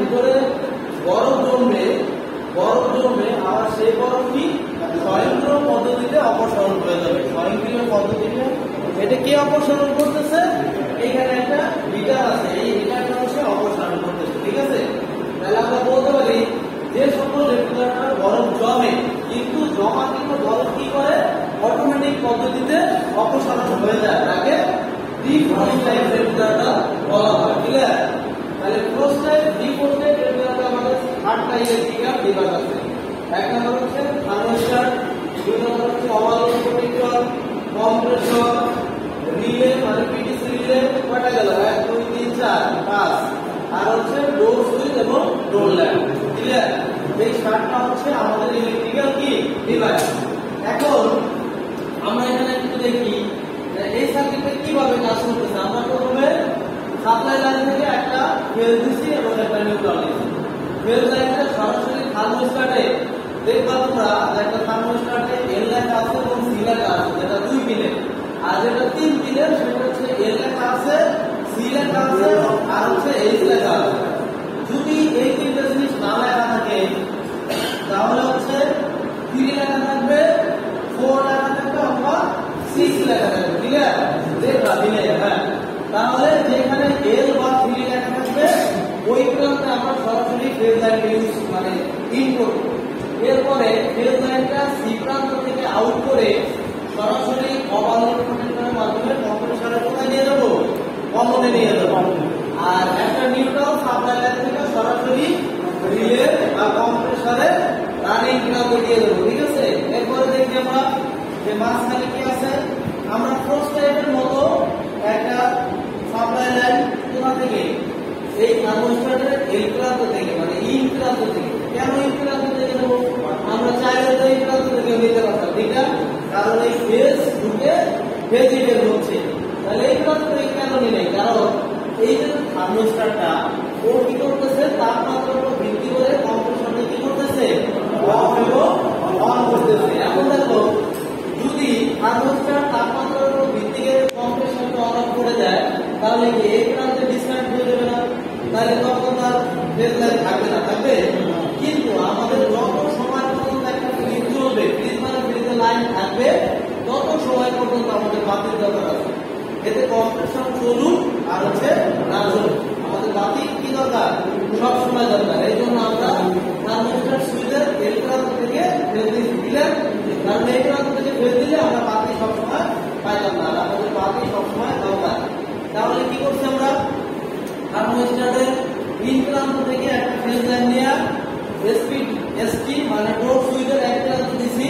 ভিতরে বরফ জমবে, বরফ জমবে, আবার সেই বরফ কি স্বয়ংক্রিয় পদ্ধতিতে অপসারণ করে যাবে। স্বয়ংক্রিয় পদ্ধতিতে এটা কি অপসারণ করতেছে? এখানে একটা হিটার আছে, এই হিটারটা হচ্ছে অপসারণ করতেছে। ঠিক আছে, তাহলে আমরা বলতে পারি যে সকল রেফ্রিজারেটর বরফ জমে, কিন্তু জমাকৃত বরফ কি করে অটোমেটিক পদ্ধতিতে অপসারণ হয়ে যায়, তাকে ডিফ্রস্ট টাইপ রেফ্রিজারেটর বলা হয়। ঠিক আছে, তাহলে frost type defrost type refrigerator আমাদের 8টা ইলেকট্রিক্যাল ডিভাইস আছে। এক নম্বর হচ্ছে থার্মোস্ট্যাট, দুই নম্বর হচ্ছে ওভারলোড প্রোটেক্টর, কম্প্রেসর, রিলে মানে পিটিসি রিলে, কয়টা গেল? 1 2 3 4 5, আর হচ্ছে ডোর সুইচ এবং ডোর ল্যাম্প। ক্লিয়ার? এই 7টা হচ্ছে আমাদের ইলেকট্রিক্যাল কি ডিভাইস। এখন আমরা এখানে একটু দেখি এই সার্কিটটা কিভাবে কাজ করতেছে। আমরা প্রথমে সাপ্লাই লাইন থেকে একটা ফেজ দিছি এবং একটা নিউট্রাল দিছি। ফেজ লাইনটা সরাসরি থার্মোস্ট্যাটে দেখবা তোমরা, একটা থার্মোস্ট্যাটে এল লেখা আছে এবং সি লেখা আছে, যেটা 2 পিনের, আর যেটা 3 পিনের সেটা হচ্ছে এল লেখা আছে, সি লেখা আছে, আর হচ্ছে এইচ লেখা আছে। যদি এই তিনটা জিনিস না লেখা থাকে তাহলে হচ্ছে 3 লেখা থাকবে, 4 লেখা থাকবে অথবা 6 লেখা থাকবে। ঠিক আছে, দেখবা দিলে হ্যাঁ, তাহলে যেখানে এল বা 3 লেখা থাকবে ওই প্রান্তে আমরা সরাসরি ফেজ লাইন ইউজ মানে ইনপুট। এরপরে ফেজ লাইনটা সি প্রান্ত থেকে আউট করে সরাসরি ওভারলোড প্রোটেক্টরের মাধ্যমে কম্প্রেসরে কোথায় নিয়ে যাবো? কমনে নিয়ে যাবো। আর একটা নিউট্রাল সাপ্লাই লাইন থেকে সরাসরি রিলে বা কম্প্রেসরে রানিং গ্রাউন্ডে দিয়ে দেবো। ঠিক আছে, এরপরে দেখি আমরা যে মাঝখানে কি আছে। আমরা ফ্রস্ট টাইপের মতো একটা সাপ্লাই লাইন কোথা থেকে? এই থার্মোস্ট্যাটের এল প্রান্ত থেকে, মানে ইন প্রান্ত থেকে। কেন ইন প্রান্ত থেকে দেবো? আমরা চাইলে তো এই প্রান্ত থেকে নিতে পারতাম, ঠিক না? কারণ এই ফেজ ঢুকে ফেজই বের হচ্ছে, তাহলে এই প্রান্ত থেকে কেন নিলে? কারণ এই যে থার্মোস্ট্যাটটা ও কি করতেছে, তাপমাত্রার উপর ভিত্তি করে কম্প্রেসরটা কি করতেছে? অফ এবং অন করতেছে। এখন দেখো, যদি থার্মোস্ট্যাট তাপমাত্রার উপর ভিত্তি করে কম্প্রেসরটা অন অফ করে দেয় তাহলে কি এই প্রান্তে ডিসকানেক্ট হয়ে যাবে না? তাহলে তখন তার ফেজ লাইন থাকবে না, থাকবে। কিন্তু আমাদের যত সময় পর্যন্ত একটা ফ্রিজ চলবে, ফ্রিজ মানে ফ্রিজের লাইন থাকবে, তত সময় পর্যন্ত আমাদের বাতির দরকার আছে। এতে কম্প্রেসর চলুক আর হচ্ছে না চলুক, আমাদের বাতি কি দরকার? সব সময় দরকার। এই জন্য আমরা থার্মোস্ট্যাট সুইচের এল প্রান্ত থেকে ফেজ দিলাম, কারণ এই প্রান্ত থেকে ফেজ দিলে আমরা বাতি সবসময় পাইতাম না, আমাদের বাতি সবসময় দরকার। তাহলে কি করছি আমরা? থার্মোস্ট্যাটের ইন প্রান্ত থেকে একটা ফেজ লাইন নিয়ে এসটি মানে ডোর সুইচের এক প্রান্ত দিছি,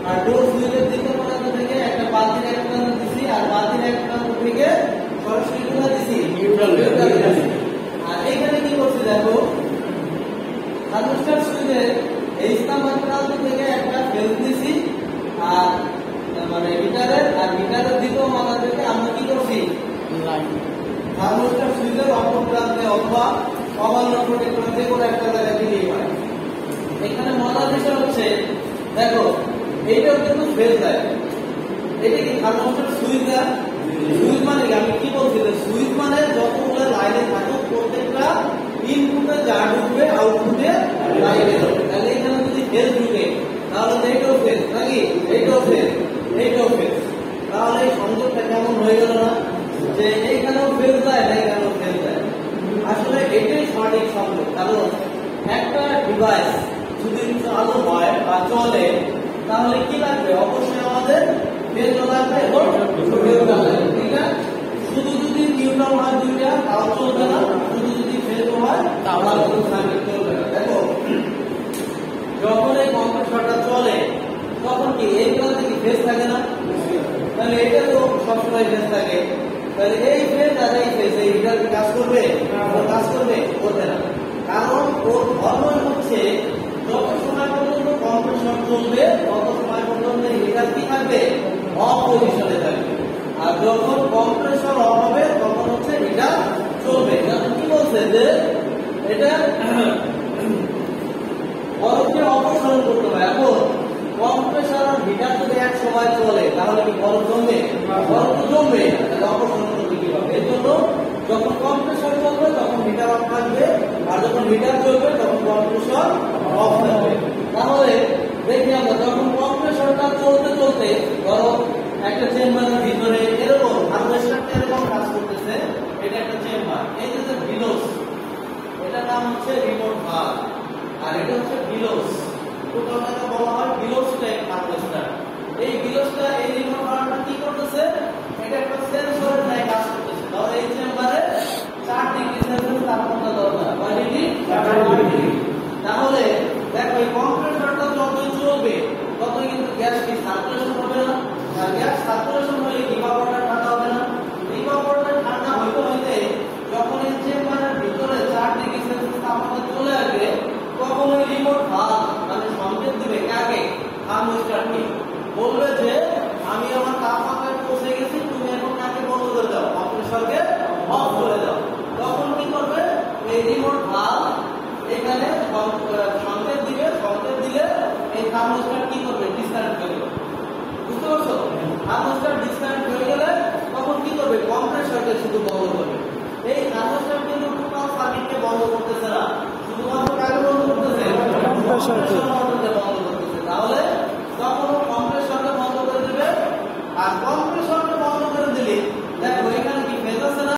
আর ডোর সুইচের দ্বিতীয় প্রান্ত থেকে একটা বাতির এক প্রান্ত দিছি, আর বাতির এক প্রান্ত থেকে সরাসরি কোথায় দিছি? নিউট্রাল দিছি। আর এখানে কি করছি দেখো, থার্মোস্ট্যাট সুইচের এই স্থানান্তর প্রান্ত থেকে একটা ফেজ দিছি, আর মানে মিটারের, আর মিটারের দ্বিতীয় মাথা থেকে আমরা কি করছি? লাইন থার্মোস্ট্যাট সুইচের অপর প্রান্তে অথবা ওভারলোড প্রোটেক্টর যে কোনো একটা জায়গায় দিলেই হয়। এখানে মজার বিষয় হচ্ছে দেখো, এইটাও কিন্তু ফেজ লাইন, এটা কি থার্মোস্ট্যাট সুইচ না? সুইচ মানে কি? আমি কি বলছি, সুইচ মানে যতগুলো লাইনে থাকুক প্রত্যেকটা ইনপুটে যা ঢুকবে আউটপুটে লাইনে যাবে। তাহলে এখানে যদি ফেজ ঢুকে তাহলে এইটাও ফেজ, নাকি? এইটাও ফেজ, এইটাও ফেজ। তাহলে এই সংযোগটা কেমন হয়ে গেল না, যে এইখানেও ফেজ যায় না এখানেও ফেজ যায়। আসলে এটাই সঠিক সংযোগ। কারণ একটা ডিভাইস যদি চালু হয় বা চলে তাহলে কি লাগবে? অবশ্যই আমাদের ফেজ লাগবে এবং নিউট্রাল লাগবে, ঠিক না? শুধু যদি নিউট্রাল হয় দুইটা তাও চলবে না, শুধু যদি ফেজ হয় তাহলে কোনো সার্কিট চলবে না। দেখো, যখন এই কম্প্রেসরটা চলে তখন কি এই প্রান্তে কি ফেজ থাকে না? তাহলে এটা তো সবসময় ফেজ থাকে। তাহলে এই ফেজ আর এই ফেজ এই হিটার কি কাজ করবে? কাজ করবে? করবে না। কারণ ওর ধর্মই হচ্ছে যত সময় পর্যন্ত কম্প্রেসর চলবে তত সময় পর্যন্ত হিটার কি থাকবে? অফ পজিশনে থাকবে। আর যখন কম্প্রেসর অফ হবে তখন হচ্ছে হিটার চলবে। কি বলছে যে এটা বরফকে অপসারণ করতে হবে। এখন কম্প্রেসর আর হিটার যদি এক সময় চলে তাহলে কি বরফ জমবে? বরফ তো জমবে, তাহলে অপসারণ করতে কি হবে? এর জন্য যখন কম্প্রেসর চলবে তখন হিটার অফ থাকবে আর যখন হিটার চলবে তখন কম্প্রেসর অফ থাকবে। তাহলে দেখি আমরা যখন কম্প্রেসরটা চলতে চলতে ধরো একটা চেম্বারের ভিতরে এরকম হারভেস্টারটা এরকম কাজ করতেছে, এটা একটা চেম্বার, এই যে ভিলোস, এটার নাম হচ্ছে রিমোট ভালভ, আর এটা হচ্ছে ভিলোস, টোটালটাকে বলা হয় ভিলোস টাইপ হারভেস্টার। এই ভিলোসটা এই রিমোট ভালভটা কি করতেছে, এটা একটা সেন্সরের ন্যায় কাজ করতেছে। ধরো এই চেম্বারে 4 ডিগ্রি সেলসিয়াস তাপমাত্রা দরকার, কয় ডিগ্রি? 4 ডিগ্রি। তাহলে দেখো এই কম্প্রেসরটা যতই চলবে ততই কিন্তু গ্যাস কি সার্কুলেশন হবে না, আর গ্যাস সার্কুলেশন হলে ইভাপোরেটর ঠান্ডা হবে না। ইভাপোরেটর ঠান্ডা হইতে হইতে যখন এই চেম্বারের ভিতরে 4 ডিগ্রি সেলসিয়াস তাপমাত্রা চলে আসবে তখন ওই রিমোট ভালভ মানে সংকেত দিবে কাকে? থার্মোস্ট্যাটকে, বলবে যে আমি আমার তাপমাত্রায় পৌঁছে গেছি, তুমি এখন কাকে বন্ধ করে দাও, কম্প্রেসরকে অফ করে দাও। তখন কি করবে এই রিমোট ভালভ এখানে সংকেত দিবে, সংকেত দিলে এই থার্মোস্ট্যাট কি করবে? ডিসকানেক্ট করে দেবে। বুঝতে পারছো? থার্মোস্ট্যাট ডিসকানেক্ট হয়ে গেলে তখন কি করবে? কম্প্রেসরকে শুধু বন্ধ করবে। এই থার্মোস্ট্যাট কিন্তু টোটাল সার্কিটকে বন্ধ করতেছে না, শুধুমাত্র কাকে বন্ধ করতেছে? কম্প্রেসরকে বন্ধ করতেছে।